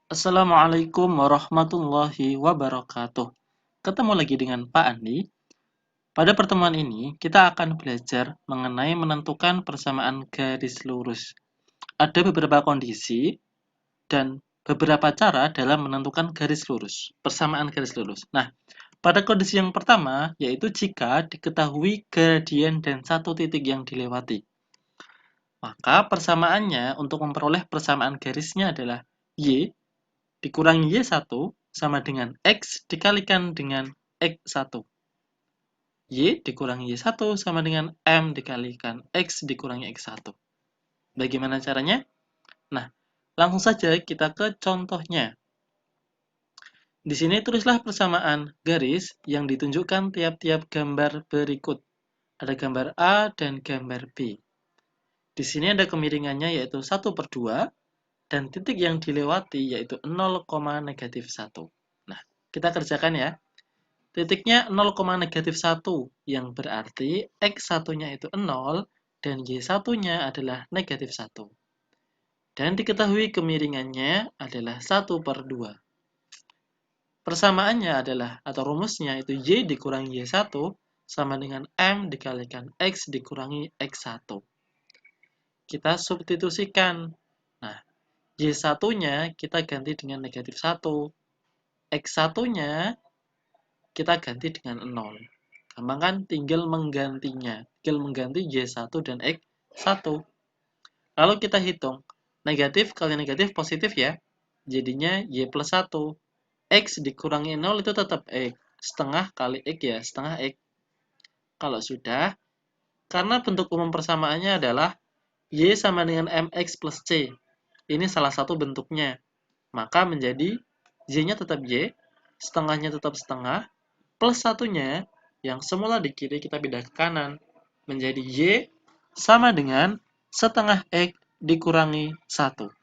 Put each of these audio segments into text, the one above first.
Assalamualaikum warahmatullahi wabarakatuh. Ketemu lagi dengan Pak Andi. Pada pertemuan ini, kita akan belajar mengenai menentukan persamaan garis lurus. Ada beberapa kondisi dan beberapa cara dalam menentukan garis lurus, persamaan garis lurus. Nah, pada kondisi yang pertama, yaitu jika diketahui gradien dan satu titik yang dilewati. Maka persamaannya untuk memperoleh persamaan garisnya adalah Y dikurangi Y1 sama dengan X dikalikan dengan X1. Y dikurangi Y1 sama dengan M dikalikan X dikurangi X1. Bagaimana caranya? Nah, langsung saja kita ke contohnya. Di sini tulislah persamaan garis yang ditunjukkan tiap-tiap gambar berikut. Ada gambar A dan gambar B. Di sini ada kemiringannya yaitu 1/2 dan titik yang dilewati yaitu 0,-1. Nah, kita kerjakan ya. Titiknya 0,-1 yang berarti X1-nya itu 0 dan Y1-nya adalah -1. Dan diketahui kemiringannya adalah 1/2. Persamaannya adalah, atau rumusnya itu Y dikurangi Y1 sama dengan M dikalikan X dikurangi X1. Kita substitusikan. Nah, Y1-nya kita ganti dengan -1. X1-nya kita ganti dengan 0. Gampang kan? Tinggal menggantinya. Tinggal mengganti Y1 dan X1. Lalu kita hitung. Negatif kali negatif positif ya. Jadinya Y plus 1. X dikurangi 0 itu tetap X. Setengah kali X ya. Setengah X. Kalau sudah, karena bentuk umum persamaannya adalah Y sama dengan MX plus C. Ini salah satu bentuknya. Maka menjadi Y-nya tetap Y. Setengahnya tetap setengah. Plus satunya yang semula di kiri kita pindah ke kanan menjadi Y sama dengan setengah X dikurangi 1.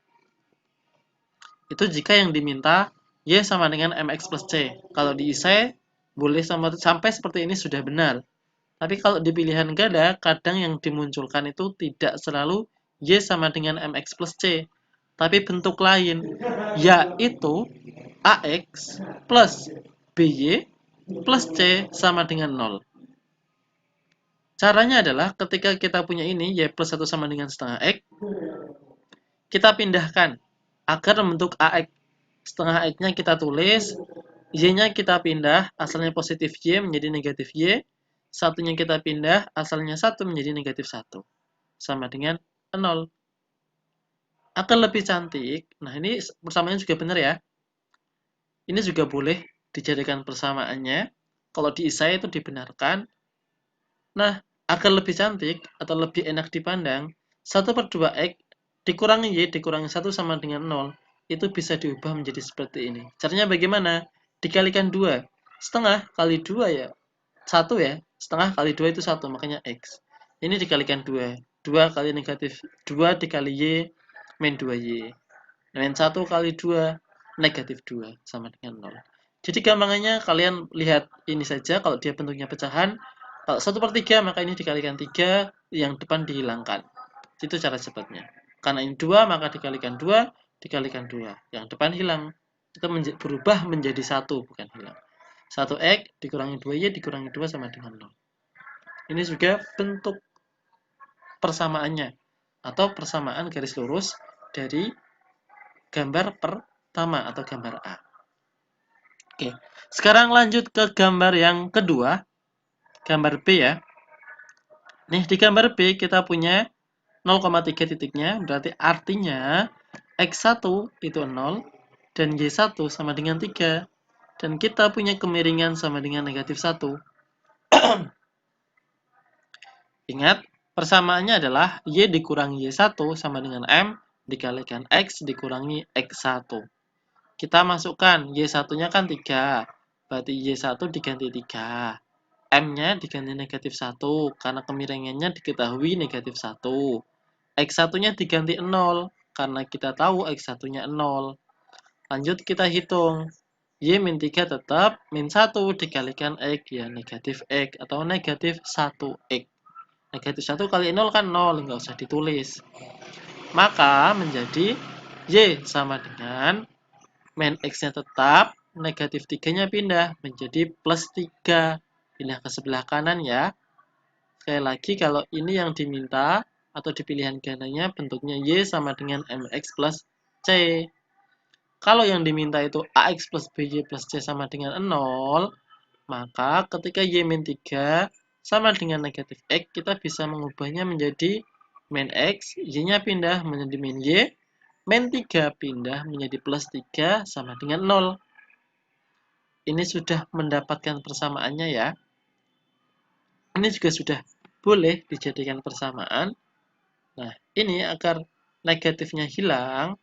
Itu jika yang diminta Y sama dengan MX plus C. Kalau diisi boleh sampai seperti ini sudah benar. Tapi kalau di pilihan ganda, kadang yang dimunculkan itu tidak selalu Y sama dengan MX plus C. Tapi bentuk lain, yaitu AX plus BY plus C sama dengan 0. Caranya adalah ketika kita punya ini, Y plus 1 sama dengan setengah X, kita pindahkan agar membentuk AX. Setengah X-nya kita tulis, Y-nya kita pindah, asalnya positif Y menjadi negatif Y, satunya kita pindah, asalnya 1 menjadi negatif 1. Sama dengan 0. Akan lebih cantik, nah ini persamaannya juga benar ya. Ini juga boleh dijadikan persamaannya. Kalau diisi itu dibenarkan. Nah, agar lebih cantik atau lebih enak dipandang, 1/2 X dikurangi Y dikurangi 1 sama dengan 0. Itu bisa diubah menjadi seperti ini. Caranya bagaimana? Dikalikan 2. Setengah kali 2 ya. 1 ya. Setengah kali 2 itu 1, makanya X. Ini dikalikan 2. 2 kali negatif 2 dikali Y, min 2Y. Min 1 kali 2, negatif 2, sama dengan 0. Jadi gampangannya kalian lihat ini saja, kalau dia bentuknya pecahan, kalau 1/3 maka ini dikalikan 3, yang depan dihilangkan. Itu cara cepatnya. Karena ini 2 maka dikalikan 2, dikalikan 2. Yang depan hilang. Itu berubah menjadi 1, bukan hilang. 1X dikurangi 2Y dikurangi 2 sama dengan 0. Ini juga bentuk persamaannya. Atau persamaan garis lurus dari gambar pertama atau gambar A. Oke, sekarang lanjut ke gambar yang kedua. Gambar B ya. Nih, di gambar B kita punya 0,3 titiknya, berarti artinya X1 itu 0 dan Y1 sama dengan 3. Dan kita punya kemiringan sama dengan negatif 1. Ingat, persamaannya adalah Y dikurangi Y1 sama dengan M dikalikan X dikurangi X1. Kita masukkan, Y1-nya kan 3, berarti Y1 diganti 3. M-nya diganti negatif 1, karena kemiringannya diketahui negatif 1. X1-nya diganti 0, karena kita tahu X1-nya 0. Lanjut kita hitung. Y min 3 tetap, min 1 dikalikan X, ya negatif X, atau negatif 1X. Negatif 1 kali 0 kan 0, nggak usah ditulis. Maka menjadi Y sama dengan min X-nya tetap, negatif 3-nya pindah menjadi plus 3. Pindah ke sebelah kanan ya. Sekali lagi, kalau ini yang diminta atau di pilihan gandanya bentuknya Y sama dengan MX plus C. Kalau yang diminta itu AX plus BY plus C sama dengan 0, maka ketika Y min 3 sama dengan negatif X, kita bisa mengubahnya menjadi min X, Y-nya pindah menjadi min Y, min 3 pindah menjadi plus 3 sama dengan 0. Ini sudah mendapatkan persamaannya ya. Ini juga sudah boleh dijadikan persamaan. Nah, ini agar negatifnya hilang,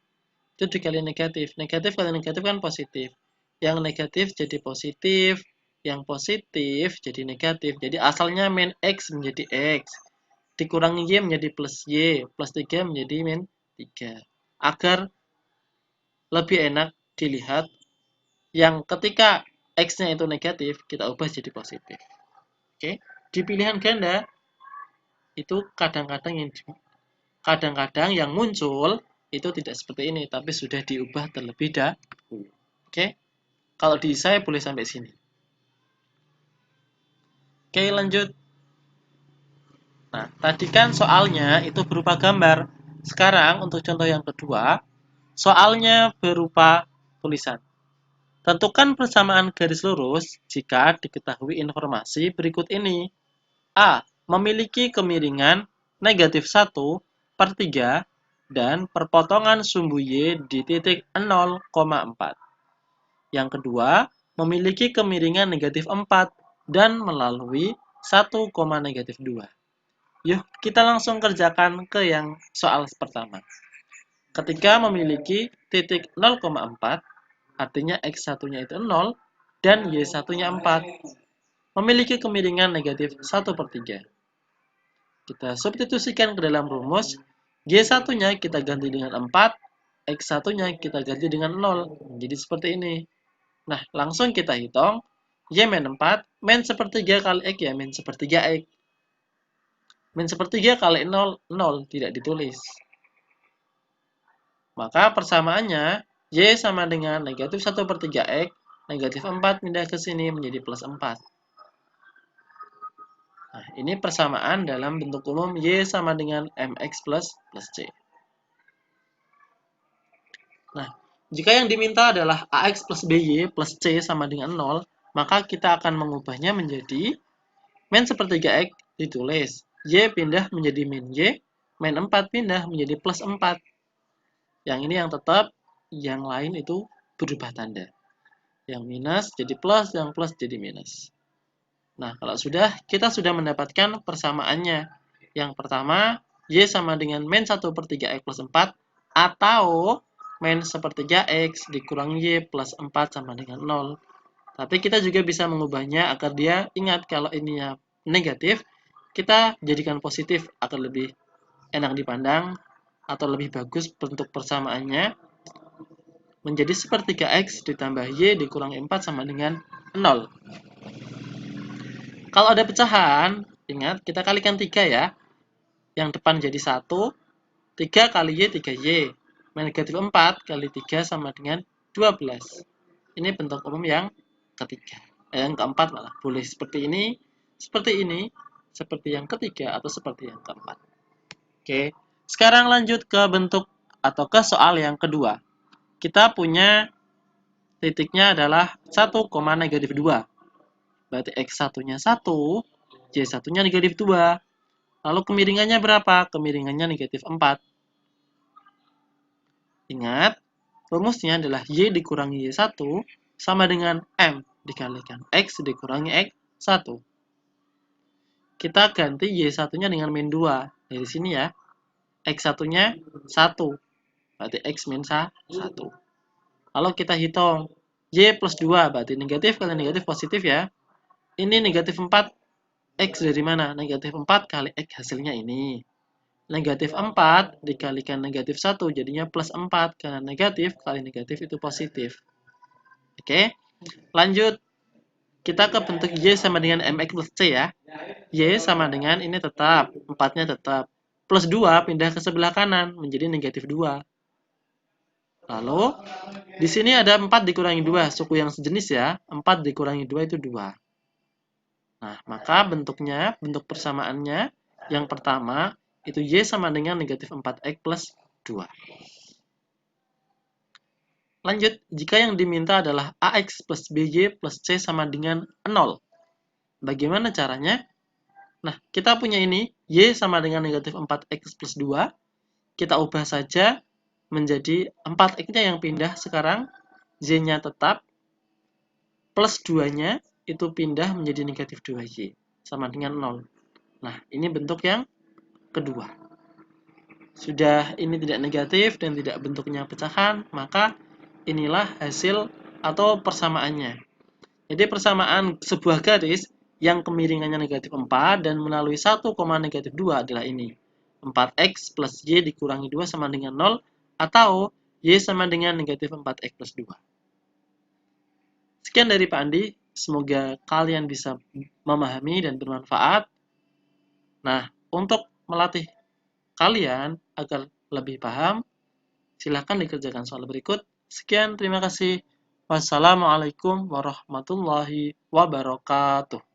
itu dikali negatif. Negatif kali negatif kan positif. Yang negatif jadi positif, yang positif jadi negatif. Jadi asalnya min X menjadi X, dikurangi Y menjadi plus Y, plus 3 menjadi min 3. Agar lebih enak dilihat, yang ketika X-nya itu negatif, kita ubah jadi positif. Oke, di pilihan ganda, itu kadang-kadang yang muncul itu tidak seperti ini, tapi sudah diubah terlebih dahulu. Oke, kalau di saya boleh sampai sini. Oke, lanjut. Nah, tadi kan soalnya itu berupa gambar. Sekarang untuk contoh yang kedua, soalnya berupa tulisan. Tentukan persamaan garis lurus jika diketahui informasi berikut ini. A. Memiliki kemiringan negatif 1/3 dan perpotongan sumbu Y di titik 0,4. Yang kedua, memiliki kemiringan negatif 4 dan melalui 1, negatif 2. Yuk, kita langsung kerjakan ke yang soal pertama. Ketika memiliki titik 0,4, artinya X1-nya itu 0 dan Y1-nya 4. Memiliki kemiringan negatif 1/3. Kita substitusikan ke dalam rumus, Y1-nya kita ganti dengan 4, X1-nya kita ganti dengan 0. Jadi seperti ini. Nah, langsung kita hitung. Y min 4, min sepertiga kali X ya, min sepertiga X. Min sepertiga kali 0, 0, tidak ditulis. Maka persamaannya, Y sama dengan negatif 1/3 X, negatif 4 pindah ke sini menjadi plus 4. Nah, ini persamaan dalam bentuk umum Y sama dengan MX plus C. Nah, jika yang diminta adalah AX plus BY plus C sama dengan 0, maka kita akan mengubahnya menjadi min sepertiga X ditulis. Y pindah menjadi min Y, min 4 pindah menjadi plus 4. Yang ini yang tetap, yang lain itu berubah tanda. Yang minus jadi plus, yang plus jadi minus. Nah, kalau sudah, kita sudah mendapatkan persamaannya. Yang pertama, Y sama dengan min 1/3 X plus 4, atau min sepertiga X dikurangi Y plus 4 sama dengan 0. Tapi kita juga bisa mengubahnya agar dia ingat kalau ininya negatif, kita jadikan positif agar lebih enak dipandang atau lebih bagus bentuk persamaannya. Menjadi sepertiga X ditambah Y dikurangi 4 sama dengan 0. Kalau ada pecahan, ingat kita kalikan 3 ya. Yang depan jadi 1, 3 kali Y, 3Y. Negatif 4 kali 3 sama dengan 12. Ini bentuk umum yang ketiga. Yang keempat malah. Boleh seperti ini, seperti yang ketiga, atau seperti yang keempat. Oke, sekarang lanjut ke bentuk atau ke soal yang kedua. Kita punya titiknya adalah 1, negatif 2. Berarti X1-nya 1, Y1-nya negatif 2. Lalu kemiringannya berapa? Kemiringannya negatif 4. Ingat, rumusnya adalah Y dikurangi Y1 sama dengan M dikalikan X dikurangi X1. Kita ganti Y1-nya dengan min 2. Dari sini ya. X1-nya 1. Berarti X min 1. Lalu kita hitung. Y plus 2. Berarti negatif kali negatif positif ya. Ini negatif 4. X dari mana? Negatif 4 kali X hasilnya ini. Negatif 4 dikalikan negatif 1 jadinya plus 4. Karena negatif kali negatif itu positif. Oke. Lanjut. Kita ke bentuk Y sama dengan MX plus C ya. Y sama dengan ini tetap. 4-nya tetap. Plus 2 pindah ke sebelah kanan menjadi negatif 2. Lalu, di sini ada 4 dikurangi 2, suku yang sejenis ya. 4 dikurangi 2 itu 2. Nah, maka bentuk persamaannya, yang pertama, itu Y sama dengan negatif 4X plus 2. Lanjut, jika yang diminta adalah AX plus BY plus C sama dengan 0. Bagaimana caranya? Nah, kita punya ini, Y sama dengan negatif 4X plus 2. Kita ubah saja menjadi 4X-nya yang pindah sekarang, Y-nya tetap, plus 2-nya itu pindah menjadi negatif 2Y, sama dengan 0. Nah, ini bentuk yang kedua. Sudah ini tidak negatif dan tidak bentuknya pecahan, maka inilah hasil atau persamaannya. Jadi persamaan sebuah garis yang kemiringannya negatif 4 dan melalui 1, negatif 2 adalah ini. 4X plus Y dikurangi 2 sama dengan 0 atau Y sama dengan negatif 4X plus 2. Sekian dari Pak Andi. Semoga kalian bisa memahami dan bermanfaat. Nah, untuk melatih kalian agar lebih paham, silakan dikerjakan soal berikut. Sekian, terima kasih. Wassalamualaikum warahmatullahi wabarakatuh.